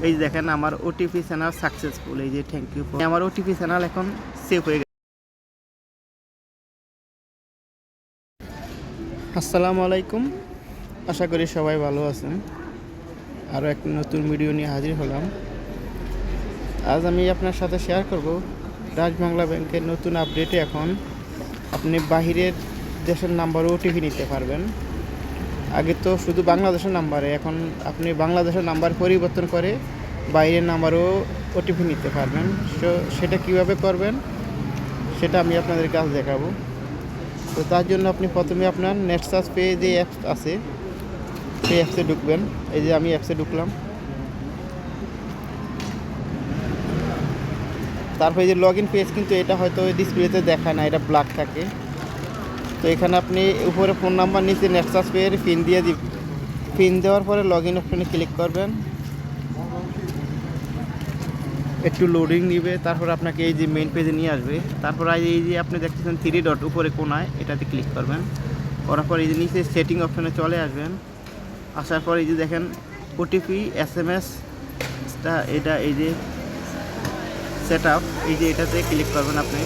এই যে দেখেন আমার ওটিপি চ্যানেল সাকসেসফুল। এই যে থ্যাংক ইউ ফর আমার ওটিপি চ্যানেল এখন সেভ হয়ে গেছে। আসসালামু আলাইকুম, আশা করি সবাই ভালো আছেন। আরও এক নতুন ভিডিও নিয়ে হাজির হলাম। আজ আমি আপনার সাথে শেয়ার করব ডাচ বাংলা ব্যাংকের নতুন আপডেটে এখন আপনি বাহিরের দেশের নাম্বারও ওটিপি নিতে পারবেন। আগে তো শুধু বাংলাদেশের নাম্বারে, এখন আপনি বাংলাদেশের নাম্বার পরিবর্তন করে বাইরের নাম্বারও ওটিপি নিতে পারবেন। সেটা কিভাবে করবেন সেটা আমি আপনাদের কাছে দেখাবো। তো তার জন্য আপনি প্রথমে আপনার নেটসার্চ পেয়ে যে অ্যাপস আছে সেই অ্যাপসে ঢুকবেন। এই যে আমি অ্যাপসে ঢুকলাম। তারপরে যে লগ ইন পেজ, কিন্তু এটা হয়তো ডিসপ্লেতে দেখায় না, এটা ব্ল্যাক থাকে। তো এখানে আপনি উপরে ফোন নাম্বার নিচে নেটসার্চ পেয়ে পিন দিয়ে দিবেন। পিন দেওয়ার পরে লগ ইন অপশনে ক্লিক করবেন। একটু লোডিং নিবে, তারপর আপনাকে এই যে মেইন পেজে নিয়ে আসবে। তারপর এই যে আপনি দেখতেছেন 3 ডট উপরে কোনায়, এটাতে ক্লিক করবেন। করার পর এই যে নিচে সেটিং অপশনে চলে আসবেন। আসার পর এই যে দেখেন ওটিপি এসএমএসটা, এটা এই যে সেট আপ, এই যে এটাতে ক্লিক করবেন আপনি।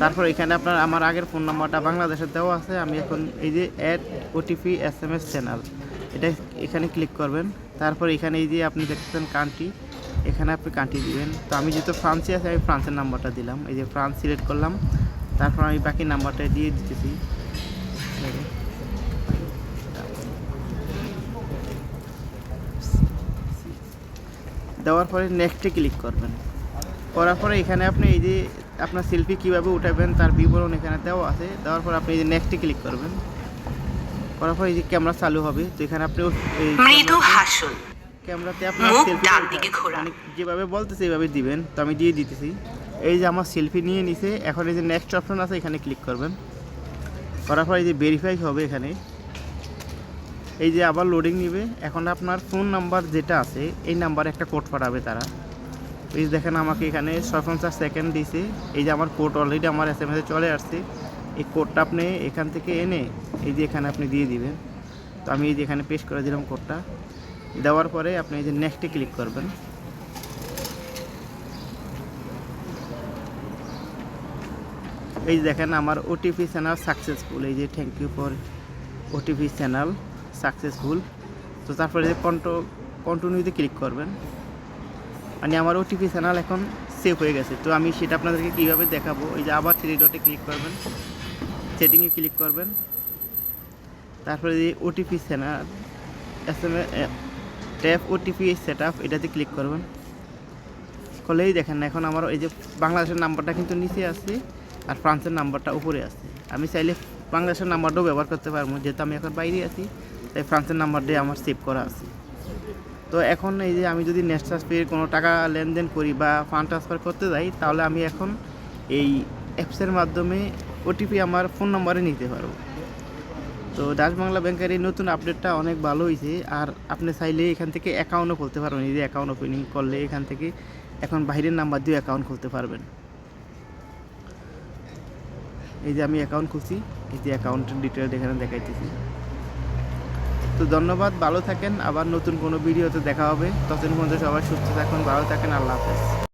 তারপর এখানে আপনার আমার আগের ফোন নাম্বারটা বাংলাদেশের দেওয়া আছে। আমি এখন এই যে অ্যাড ওটিপি এসএমএস চ্যানেল, এটা এখানে ক্লিক করবেন। তারপর এখানে এই যে আপনি দেখতেছেন কান্ট্রি, এখানে আপনি কান্ট্রি দিবেন। তো আমি যেহেতু ফ্রান্সে আছি, আমি ফ্রান্সের নাম্বারটা দিলাম। এই যে ফ্রান্স সিলেক্ট করলাম। তারপর আমি বাকি নাম্বারটা দিয়ে দিতেছি। দেওয়ার পরে নেক্সটে ক্লিক করবেন। করার পরে এখানে আপনি এই যে আপনার সেলফি কীভাবে উঠাবেন তার বিবরণ এখানে দেওয়া আছে। দেওয়ার পর আপনি এই যে নেক্সটে ক্লিক করবেন। করার পর এই যে ক্যামেরা চালু হবে। তো এখানে আপনি মৃদু হাসুন, ক্যামেরাতে আপনার সেলফি যেভাবে বলতেছে এইভাবে দিবেন। তো আমি দিয়ে দিতেছি। এই যে আমার সেলফি নিয়ে নিছে। এখন এই যে নেক্সট অপশন আছে, এখানে ক্লিক করবেন। করার পর এই যে ভেরিফাই হবে এখানে। এই যে আবার লোডিং নিবে। এখন আপনার ফোন নাম্বার যেটা আছে এই নাম্বারে একটা কোড পাঠাবে তারা। এই যে দেখেন আমাকে এখানে 6-4 সেকেন্ড দিয়েছে। এই যে আমার কোড অলরেডি আমার এসএমএসে চলে আসছে। এই কোডটা আপনি এখান থেকে এনে এই যে এখানে আপনি দিয়ে দিবেন। তো আমি এই যে এখানে পেস্ট করে দিলাম কোডটা। দেওয়ার পরে আপনি এই যে নেক্সটে ক্লিক করবেন। এই যে দেখেন আমার ওটিপি চ্যানেল সাকসেসফুল। এই যে thank you for OTP channel successful. তো তারপরে যে কন্টিনিউতে ক্লিক করবেন। মানে আমার ওটিপি চ্যানেল এখন সেভ হয়ে গেছে। তো আমি সেটা আপনাদেরকে কীভাবে দেখাবো। এই যে আবার 3 ডটে ক্লিক করবেন, সেটিংয়ে ক্লিক করবেন। তারপরে যে OTP channel SMS tap OTP set up, এটাতে ক্লিক করবেন। করলেই দেখেন এখন আমার এই যে বাংলাদেশের নাম্বারটা কিন্তু নিচে আছে আর ফ্রান্সের নাম্বারটা উপরে আছে। আমি চাইলে বাংলাদেশের নাম্বারটাও ব্যবহার করতে পারবো, যেহেতু আমি এখন বাইরে আছি, তাই ফ্রান্সের নাম্বার দিয়ে আমার সেভ করা আছে। তো এখন এই যে আমি যদি নেটসার্চ পেয়ে কোনো টাকা লেনদেন করি বা ফান্ড ট্রান্সফার করতে যাই, তাহলে আমি এখন এই অ্যাপসের মাধ্যমে ওটিপি আমার ফোন নম্বরে নিতে পারবো। তো ডাচ বাংলা ব্যাংকের এই নতুন আপডেটটা অনেক ভালো হয়েছে। আর আপনি চাইলে এখান থেকে অ্যাকাউন্টও খুলতে পারবেন। এই যে অ্যাকাউন্ট ওপেনিং করলে এখান থেকে এখন বাইরের নাম্বার দিয়ে অ্যাকাউন্ট খুলতে পারবেন। এই যে আমি অ্যাকাউন্ট খুলছি, এই যে অ্যাকাউন্টের ডিটেলস এখানে দেখাইতেছি। তো ধন্যবাদ, ভালো থাকেন। আবার নতুন কোনো ভিডিওতে দেখা হবে। ততদিন পর্যন্ত সবাই সুস্থ থাকুন, ভালো থাকেন। আল্লাহ হাফেজ।